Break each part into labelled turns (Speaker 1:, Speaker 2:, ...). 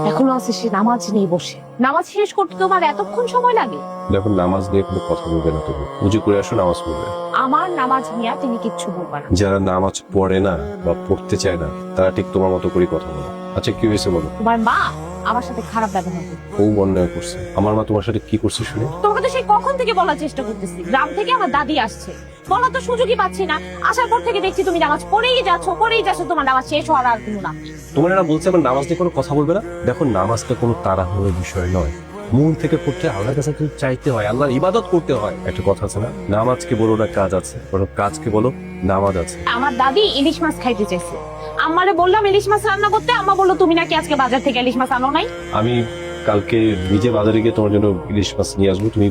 Speaker 1: এখনো আছে সে নামাজ নিয়ে বসে। নামাজ শেষ করতে তোমার এতক্ষণ সময় লাগে?
Speaker 2: দেখো, নামাজ নিয়ে কোনো কথা বলবে না তুমি। উজু করে আসো, নামাজ পড়বে।
Speaker 1: আমার নামাজ নিয়ে তুমি কিচ্ছু বলবা না।
Speaker 2: যারা নামাজ পড়ে না বা পড়তে চায় না তারা ঠিক তোমার মতো করে কথা বলে। আচ্ছা, কি হয়েছে বলো?
Speaker 1: তোমার মা আমার সাথে খারাপ ব্যবহার করে।
Speaker 2: খুব অন্যায় করছে। আমার মা তোমার সাথে কি করছে শুনে?
Speaker 1: তোমাকে তো সেই কখন থেকে বলার চেষ্টা করতেছি, গ্রাম থেকে আমার দাদি আসছে, বলা তো সুযোগই পাচ্ছি না। আসার পর থেকে দেখছি তুমি নামাজ পড়েই যাচ্ছ, তোমার নামাজ শেষ হওয়ার আর কোনো নাম নেই।
Speaker 2: তোমার এরা বলছে আমার নামাজ নিয়ে কোনো কথা বলবে না। দেখো, নামাজটা কোনো তাড়াহুড়োর বিষয় নয়। মন থেকে পড়তে আল্লাহর কাছে তুমি চাইতে হয়, আল্লাহর ইবাদত করতে হয়। একটা কথা আছে না, নামাজকে বলো না কাজ আছে, বরং কাজকে বলো নামাজ আছে।
Speaker 1: আমার দাদি ইলিশ মাছ খাইতে চাইছে, আম্মারে বললাম ইলিশ মাছ রান্না করতে, আম্মা বললো তুমি নাকি আজকে বাজার থেকে ইলিশ মাছ আনো নাই।
Speaker 2: আমি কালকে নিজে বাজারে গিয়ে তোমার জন্য ইলিশ মাছ নিয়ে আসবো, তুমি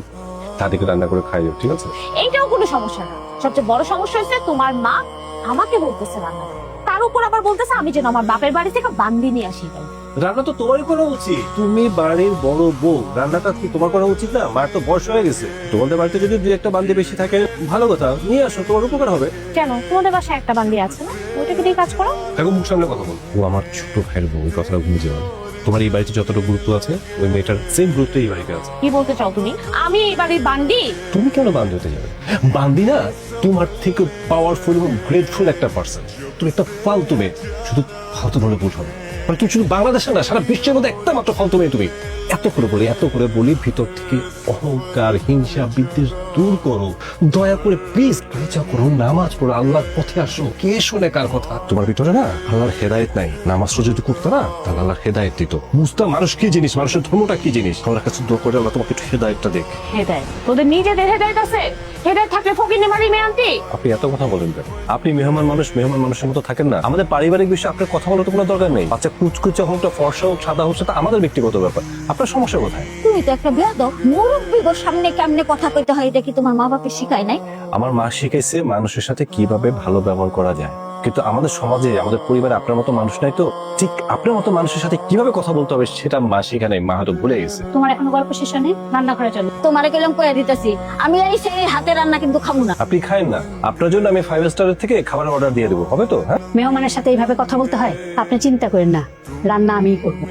Speaker 2: দাদিকে রান্না করে খাই যাও, ঠিক আছে?
Speaker 1: এইটাও কোনো সমস্যা না। সবচেয়ে বড় সমস্যা হচ্ছে তোমার মা আমাকে বলতেছে রান্না করতে, তার উপর আবার বলতেছে আমি যেন আমার বাপের বাড়ি থেকে বান্দি নিয়ে আসি। তাই
Speaker 2: রান্না তো তোমারই করা উচিত। তুমি বাড়ির বড় বউ, রান্নাটা কি তোমার করা উচিত না? মার তো বয়স হয়ে গেছে। তোমাদের বাড়িতে যদি দুই একটা বান্দি বেশি থাকে ভালো কথা, নিয়ে আসো, তোমার উপকার হবে।
Speaker 1: কেন, তোমাদের বাসায় একটা বান্দি আছে না, ওইটাকে দিয়ে কাজ করো।
Speaker 2: এখন মুখ সামনে কথা বল। ও আমার ছোট ভাইয়ের বউ, ওই কথাটা ভুলে যাও। তোমার এই বাড়িতে যতটা গুরুত্ব আছে ওই মেয়েটার সেম গুরুত্ব এই বাড়িতে আছে।
Speaker 1: কি বলতে চাও তুমি? আমি এই বাড়ির বান্দি?
Speaker 2: তুমি কেন বান্দি হতে যাবে? বান্দি না, তোমার থেকে পাওয়ারফুল এবং গ্রেটফুল একটা পার্সন। তুমি একটা ফালতু মেয়ে, শুধু ফালতু বলে ভুল হবে। মানে তুমি শুধু বাংলাদেশে না, সারা বিশ্বের মধ্যে একটা মাত্র ফালতু মেয়ে তুমি। এত করে বলি ভিতর থেকে অহংকার, হিংসা, বিদ্বেষ দূর করো। দয়া করে প্লিজ পরিচা করো, নামাজ পড়ো, আল্লাহর পথে আসো। কে শুনে কার কথা? তোমার ভিতরে না আল্লাহর হেদায়েত নাই। নামাজটা যদি করতে না, তাহলে আল্লাহর হেদায়েত দিত। বুঝতাম মানুষ কি জিনিস, মানুষের ধর্মটা কি জিনিস। আমার কাছে দোয়া করে আল্লাহ তোমাকে একটু হেদায়েতটা দেখ।
Speaker 1: হেদায়েত? তোদের নিজেদের হেদায়েত আছে? হেদায়েত থাকলে ফকির মারি মেয়ান্তি।
Speaker 2: আপনি এত কথা বলেন কেন? আপনি মেহমান মানুষ, মেহমান মানুষের মতো থাকেন না। আমাদের পারিবারিক বিষয়ে আপনার কথা বলার তো কোনো দরকার নেই। বাচ্চা কুচকুচে হোক, ফর্সা হোক, সাদা হোক, সেটা আমাদের ব্যক্তিগত ব্যাপার। আপনার সমস্যা কোথায়?
Speaker 3: তুমি তো একটা বেয়াদব। মুরব্বিদের সামনে কেমনে কথা কইতে হয় এটা কি তোমার মা বাপে শিখায় নাই?
Speaker 2: আমার মা শিখাইছে মানুষের সাথে কিভাবে ভালো ব্যবহার করা যায়, কিন্তু আমাদের সমাজে, আমাদের পরিবারে আপনার মতো মানুষ নাই। তো ঠিক আপনার মতো মানুষের সাথে কিভাবে কথা বলতে হবে সেটা মা শিখা নাই, মা হয়তো ভুলে গেছে।
Speaker 3: তোমার এখনো গল্প শেষ হয়নি? রান্না করে চলো। তোমারে কেলাম কইয়া দিতেছি, আমি এই সেই হাতে রান্না কিন্তু খাবো না।
Speaker 2: আপনি খায়েন না, আপনার জন্য আমি 5 স্টারের থেকে খাবারের অর্ডার দিয়ে দেবো, হবে তো? হ্যাঁ,
Speaker 3: মেহমানের সাথে এইভাবে কথা বলতে হয়? আপনি চিন্তা করেন না, রান্না আমিই করবো।